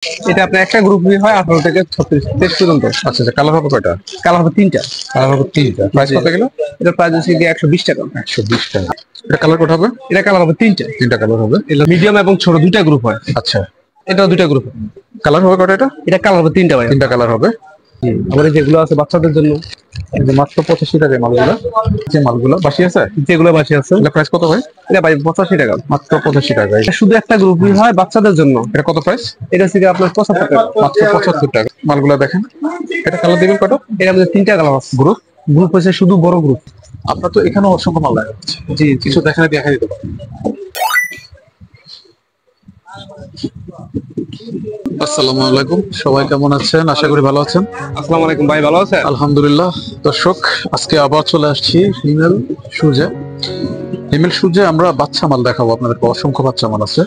এটা আপনার একটা গ্রুপই হয় 18 থেকে 36 পর্যন্ত। আচ্ছা আচ্ছা, কালার হবে কয়টা? কালার হবে তিনটা। কালার হবে তিনটা। প্রাইস কত গেল? এটা প্রাইস হচ্ছে গিয়ে 120 টাকা। 120 টাকা। এটা কালার কত হবে? এটা কালার হবে তিনটা। তিনটা কালার হবে। এটা মিডিয়াম এবং ছোট দুইটা গ্রুপ হয়। আচ্ছা, এটাও দুইটা গ্রুপ। কালার হবে কয়টা? এটা কালার হবে তিনটা ভাই। তিনটা কালার হবে। আবার যেগুলো আছে বাচ্চাদের জন্য, এই যে মাত্র 85 টাকায় মালগুলো। যে মালগুলো বাসি আছে, যেগুলো বাসি আছে, এটা প্রাইস কত ভাই? এটা ভাই 85 টাকা। মাত্র 85 টাকা। এটা শুধু একটা গ্রুপই হয় বাচ্চাদের জন্য। এটা কত প্রাইস? এটা হচ্ছে আপনার 75 টাকা। মাত্র 75 টাকা। মালগুলো দেখেন। এটা কালার দিবেন কত? এটা আমাদের তিনটা কালার আছে। গ্রুপ গ্রুপ হচ্ছে শুধু বড় গ্রুপ। আপনার তো এখানে অসংখ্য মাল দেখা যাচ্ছে। জি, কিছু দেখালে দেখা দিতে পারেন। আসসালামু আলাইকুম, সবাই কেমন আছেন? আশা করি ভালো আছেন। আসসালামু আলাইকুম ভাই, ভালো আছেন? আলহামদুলিল্লাহ। দর্শক, আজকে আবার চলে আসছি হিমেল শুজে। হিমেল শুজে আমরা বাচ্চা মাল দেখাবো আপনাদেরকে। অসংখ্য বাচ্চা মাল আছে।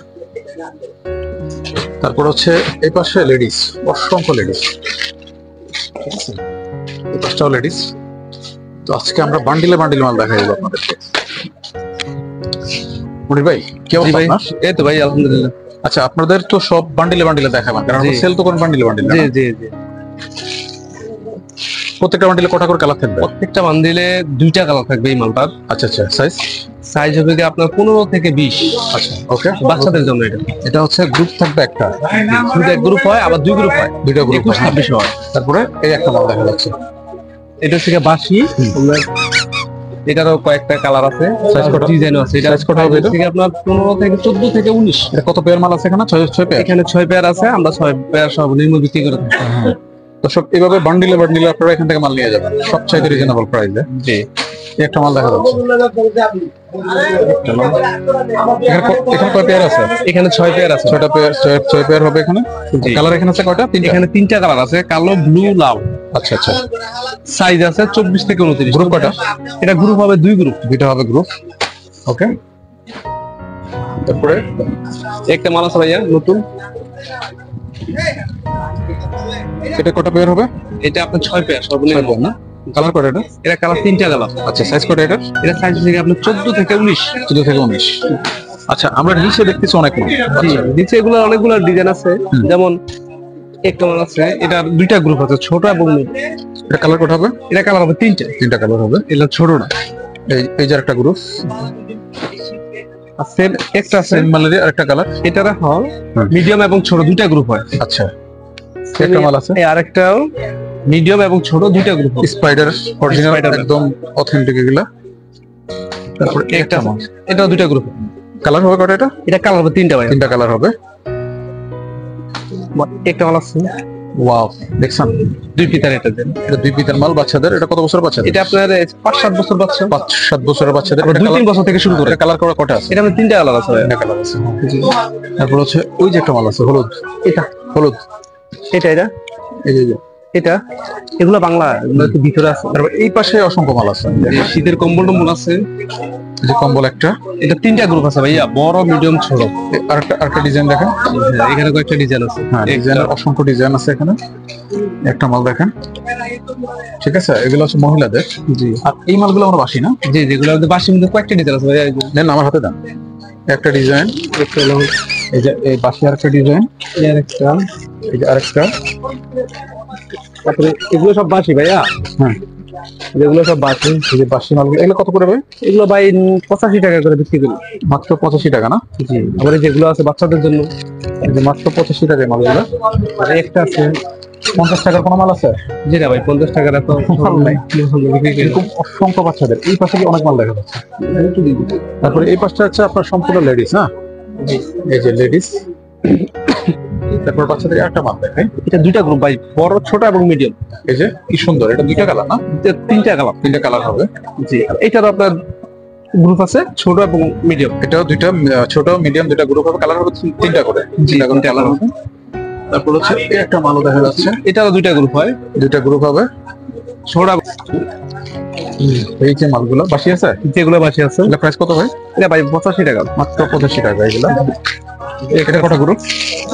তারপর হচ্ছে এই পাশে লেডিস, অসংখ্য লেডিস। এই পাশটাও লেডিস। তো আজকে আমরা বান্ডিলে বান্ডিলে মাল দেখাই দেবো আপনাদেরকে। মনির ভাই, কি অবস্থা আপনার? এই তো ভাই আলহামদুলিল্লাহ। আচ্ছা, আপনাদের তো সব বান্ডিলে বান্ডিলে দেখাবেন, কারণ আমরা সেল তো করেন বান্ডিলে বান্ডিলে। জি জি জি। প্রত্যেকটা বান্ডিলে কটা করে কালার থাকবে? প্রত্যেকটা বান্ডিলে দুইটা কালার থাকবে এই মালটার। আচ্ছা আচ্ছা, সাইজ সাইজ হবে কি আপনার 15 থেকে 20। আচ্ছা, ওকে। বাচ্চাদের জন্য এটা। এটা হচ্ছে গ্রুপ থাকবে একটা, দুইটা গ্রুপ হয়, আবার দুই গ্রুপ হয়, দুইটা গ্রুপ 26 হয়। তারপরে এই একটা মাল দেখা যাচ্ছে, এটা হচ্ছে বাসি। এটারও কয়েকটা কালার আছে, সাইজ কত, ডিজাইন আছে। এটা সাইজ কত হবে? এটা থেকে আপনার 15 থেকে 14 থেকে 19। এটা কত পেয়ার মাল আছে এখানে? 6 পেয়ার। এখানে 6 পেয়ার আছে, আমরা 6 পেয়ার সর্বনিম্ন বিক্রি করে থাকি। দর্শক, এইভাবে বান্ডিলে বান্ডিলে আপনারা এখান থেকে মাল নিয়ে যাবেন সবচাইতে রিজনেবল প্রাইসে। জি, একটা মাল দেখা যাচ্ছে। এখানে কয় পেয়ার আছে? এখানে 6 পেয়ার আছে। 6টা পেয়ার, 6 পেয়ার হবে এখানে। কালার এখানে আছে কয়টা? এখানে 3টা কালার আছে, কালো, ব্লু, লাল। আচ্ছা আচ্ছা। সাইজ আছে 24 থেকে 29। গ্রুপ কয়টা? এটা গ্রুপ হবে দুই গ্রুপ। দুইটা হবে গ্রুপ, ওকে। তারপরে একটা মাল আছে ভাইয়া নতুন। এটা কটা পেয়ার হবে? এটা আপনার 6 পেয়ার সর্বনিম্ন না। কালার কয়টা এটা? এটা কালার 3টা কালার। আচ্ছা, সাইজ কয়টা এটা? এটা সাইজ থেকে আপনার 14 থেকে 19। 14 থেকে 19। আচ্ছা, আমরা নিচে দেখতেছি অনেক মাল। নিচে এগুলো অনেকগুলো ডিজাইন আছে, যেমন একটা মাল আছে। এটা দুইটা গ্রুপ আছে, ছোট এবং মিড। এটা কালার কত হবে? এটা কালার হবে তিনটা কালার হবে। এটা ছোটটা। এই যে একটা গ্রুপ, আর সেম একটা আছে সেম মালের আরেকটা কালার। এটার হয় মিডিয়াম এবং ছোট দুইটা গ্রুপ হয়। আচ্ছা, একটা মাল আছে। এই আরেকটাও মিডিয়াম এবং ছোট দুইটা গ্রুপ হয়। স্পাইডার অরিজিনাল, একদম অথেন্টিক এগুলা। তারপর একটা মাল, এটাও দুইটা গ্রুপ। কালার হবে কয়টা এটা? এটা কালার হবে তিনটা ভাই। তিনটা কালার হবে। একটা মাল আছে, ওয়াও, দেখছেন? দুই পিতার। এটা দেন, এটা 2 পিতার মাল বাচ্চাদের। এটা কত বছর বাচ্চাদের? এটা আপনার 5-7 বছর বাচ্চা। 5-7 বছরের বাচ্চাদের। 2-3 বছর থেকে শুরু করে। এটা কালার করা কটা আছে? এটা আমাদের 3টা কালার আছে ভাই। 3টা কালার আছে। তারপর হচ্ছে ওই যে একটা মাল আছে হলুদ। এটা হলুদ, এটা এই যে এটা এগুলো বাংলা, এগুলো একটু ভিতরে আছে। তারপর এই পাশে অসংখ্য মাল আছে। শীতের কম্বল টম্বল আছে। এই যে কম্বল একটা। এটা 3টা গ্রুপ আছে ভাইয়া, বড়, মিডিয়াম, ছোট। আরেকটা ডিজাইন দেখেন। এখানে কয়েকটা ডিজাইন আছে। হ্যাঁ, ডিজাইনের অসংখ্য ডিজাইন আছে এখানে। একটা মাল দেখেন, ঠিক আছে? এগুলো হচ্ছে মহিলাদের। জি, আর এই মালগুলো আমরা বাসি না। জি, যেগুলো বাসির মধ্যে কয়েকটা ডিজাইন আছে ভাইয়া। দেন আমার হাতে দেন। একটা ডিজাইন, একটা হলো এই যে এই বাসি আরেকটা ডিজাইন, এর একটা, এই যে আরেকটা। তারপরে এগুলো সব বাসি ভাইয়া। হ্যাঁ, যেগুলো সব বাসি, এই যে বাসি মালগুলো। এগুলো কত করে ভাই? এগুলো ভাই 85 টাকা করে বিক্রি করি। মাত্র 85 টাকা না? জি, আবার যেগুলো আছে বাচ্চাদের জন্য, এই যে মাত্র 85 টাকায় মালগুলো। আর একটা আছে 50 টাকার কোনো মাল আছে? যেটা ভাই 50 টাকার এত মাল নাই। এরকম অসংখ্য বাচ্চাদের। এই পাশে অনেক মাল দেখা যাচ্ছে। তারপরে এই পাশটা হচ্ছে আপনার সম্পূর্ণ লেডিস। না, এই যে লেডিস। তারপর বাচ্চাদের একটা মাল দেখাই। এটা দুইটা গ্রুপ ভাই, বড়, ছোট এবং মিডিয়াম। এই যে কি সুন্দর, এটা 2টা কালার না? 3টা কালার। 3টা কালার হবে। জি, এটার আপনার গ্রুপ আছে ছোট এবং মিডিয়াম। এটাও 2টা, ছোট মিডিয়াম 2টা গ্রুপ হবে। কালার হবে 3টা করে। 3টা করে কালার হবে। তারপর হচ্ছে এই একটা মালও দেখা যাচ্ছে। এটারও দুইটা গ্রুপ হয়। 2টা গ্রুপ হবে। ছোট এই যে মালগুলো বাসি আছে, যেগুলো বাসি আছে। এগুলো প্রাইস কত ভাই? এটা ভাই 85 টাকা। মাত্র 85 টাকা এগুলো। এটা কটা গ্রুপ?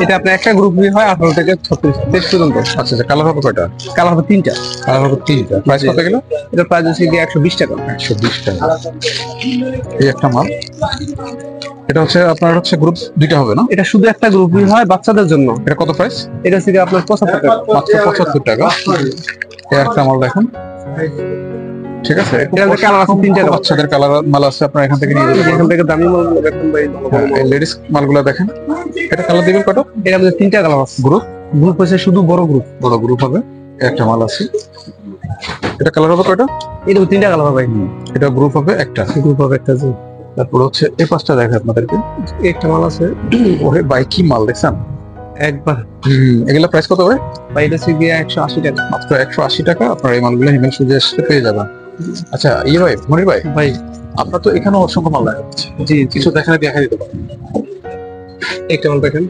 এটা আপনার একটা গ্রুপ হয় 18 থেকে 36 পর্যন্ত। আচ্ছা আচ্ছা, কালার হবে কয়টা? কালার হবে 3টা। কালার হবে 3টা। প্রাইস কত গেল? এটা প্রাইস হচ্ছে গিয়ে 120 টাকা। 120 টাকা। এই একটা মাল, এটা হচ্ছে আপনার হচ্ছে গ্রুপ 2টা হবে না? এটা শুধু একটা গ্রুপই হয় বাচ্চাদের জন্য। এটা কত প্রাইস? এটা হচ্ছে গিয়ে আপনার 75 টাকা। মাত্র 75 টাকা। এই একটা মাল দেখুন, ঠিক আছে। কালার আছে 3টা। বাচ্চাদের কালার মাল আছে, আপনারা এখান থেকে নিয়ে যেতে এখান থেকে দামি মাল দেখুন ভাই। পারেন। লেডিস মালগুলো দেখেন, এটা কালার দিবেন কত? এটা আমাদের 3টা কালার আছে। গ্রুপ হচ্ছে শুধু বড় গ্রুপ। বড় গ্রুপ হবে। একটা মাল আছে, এটা কালার হবে কয়টা? এটা 3টা কালার হবে ভাই। এটা গ্রুপ হবে একটা। গ্রুপ হবে একটা। তারপর হচ্ছে এই পাঁচটা দেখে আপনাদেরকে। একটা মাল আছে। ওরে ভাই, কি মাল দেখছেন একবার। এগুলা প্রাইস কত ভাই? ভাই এটা হচ্ছে গিয়ে 180 টাকা। মাত্র 180 টাকা। আপনার এই মালগুলো হিমেল সুজে এসে পেয়ে যাবেন। আচ্ছা ভাই, মনির ভাই, ভাই আপনার তো এখানে অসংখ্য মাল দেখা যাচ্ছে, জি কিছু দেখা দিতে পারেন। একটা মাল দেখেন।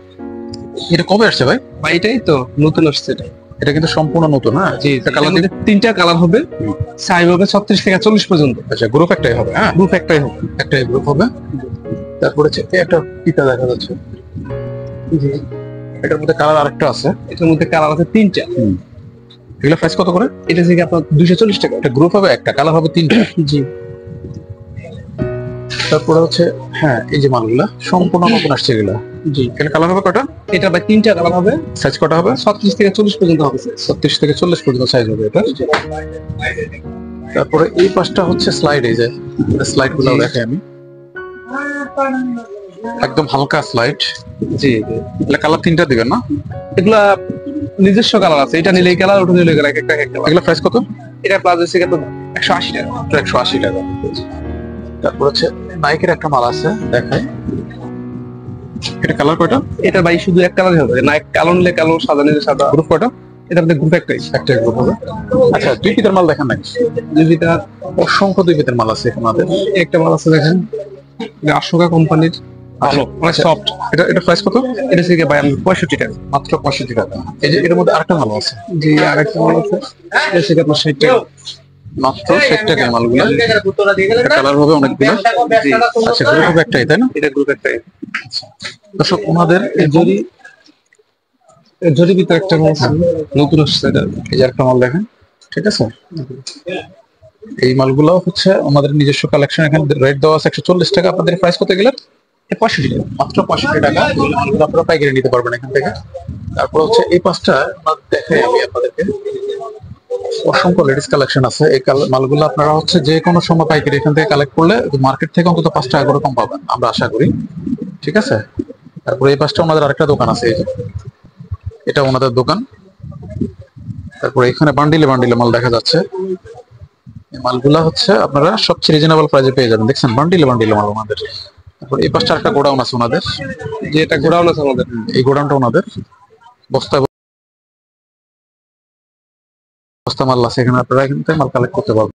এটা কবে আসছে ভাই? ভাই এটাই তো নতুন আসছে এটা। এটা কিন্তু সম্পূর্ণ নতুন। হ্যাঁ, জি, এটা কালার আমাদের 3টা কালার হবে। সাইজ হবে 36 থেকে 40 পর্যন্ত। আচ্ছা, গ্রুপ একটাই হবে। হ্যাঁ, গ্রুপ একটাই হবে। একটাই গ্রুপ হবে। তারপরে হচ্ছে এই একটা ফিতা দেখা যাচ্ছে, জি, এটার মধ্যে কালার আরেকটা আছে। এটার মধ্যে কালার আছে 3টা। এগুলো প্রাইস কত করে? এটা থেকে আপনার 240 টাকা। এটা গ্রুপ হবে একটা, কালার হবে 3টা। জি। তারপরে হচ্ছে হ্যাঁ, এই যে মালগুলা সম্পূর্ণ নতুন আসছে এগুলা। জি, এখানে কালার হবে কয়টা? এটা ভাই 3টা কালার হবে। সাইজ কটা হবে? 36 থেকে 40 পর্যন্ত হবে। 36 থেকে 40 পর্যন্ত সাইজ হবে এটা। তারপরে এই পাশটা হচ্ছে স্লাইড, এই যে স্লাইড গুলো দেখে আমি, একদম হালকা স্লাইড। জি, এগুলা কালার 3টা দিবেন না? এগুলা নিজস্ব কালার আছে। এটা নিলে এই কালার, ওটা নিলে এক একটা কালার। এগুলা প্রাইস কত? এটা প্রাইস হচ্ছে কত? 180 টাকা। 180 টাকা। তারপর হচ্ছে নাইকের একটা মাল আছে, দেখাই। এটা কালার কয়টা? এটা ভাই শুধু এক কালারই হবে না, কালো নিলে কালো, সাদা নিলে সাদা। গ্রুপ কয়টা? এটা আমাদের গ্রুপ একটাই। একটা গ্রুপ হবে। আচ্ছা, 2 পিসের মাল দেখেন নাকি? যেটা অসংখ্য 2 পিসের মাল আছে এখানে আমাদের। একটা মাল আছে দেখেন, এটা আশোকা কোম্পানির, ভালো, অনেক সফট। এটা প্রাইস কত? এটা থেকে ভাই আমি 65 টাকা। মাত্র 65 টাকা। এই যে এর মধ্যে আরেকটা মাল আছে। জি, আরেকটা মাল আছে, এটা থেকে আপনার 60 টাকা। মাত্র 60 টাকা মালগুলো। কালার হবে অনেকগুলো। জি। আচ্ছা, গ্রুপ হবে একটাই, তাই না? এটা গ্রুপ একটাই। দর্শক, ওনাদের জরি ভিতরে একটা মাল আছে, নতুন আসছে এটা। এই যে একটা মাল দেখেন, ঠিক আছে। এই মালগুলো হচ্ছে আমাদের নিজস্ব কালেকশন। এখানে রেট দেওয়া আছে 140 টাকা। আপনাদের প্রাইস কত গেল? 65 টাকা। মাত্র 65 টাকা। মালগুলো আপনারা পাইকারি নিতে পারবেন এখান থেকে। তারপর হচ্ছে এই পাঁচটা দেখাই আমি আপনাদেরকে। অসংখ্য লেডিস কালেকশন আছে। এই মালগুলো আপনারা হচ্ছে যে কোনো সময় পাইকারি এখান থেকে কালেক্ট করলে মার্কেট থেকে অন্তত 5 টাকা করে কম পাবেন, আমরা আশা করি, ঠিক আছে। তারপরে এই পাশটা ওনাদের আরেকটা দোকান আছে, এই যে এটা ওনাদের দোকান। তারপরে এখানে বান্ডিলে বান্ডিলে মাল দেখা যাচ্ছে। এই মালগুলা হচ্ছে আপনারা সবচেয়ে রিজনেবল প্রাইসে পেয়ে যাবেন। দেখছেন, বান্ডিলে বান্ডিলে মাল ওনাদের। তারপর এই পাশটা একটা গোডাউন আছে ওনাদের, যে এটা গোডাউন আছে আমাদের। এই গোডাউনটা ওনাদের। বস্তা বস্তা মাল আছে এখানে, আপনারা এখান থেকে মাল কালেক্ট করতে পারবেন।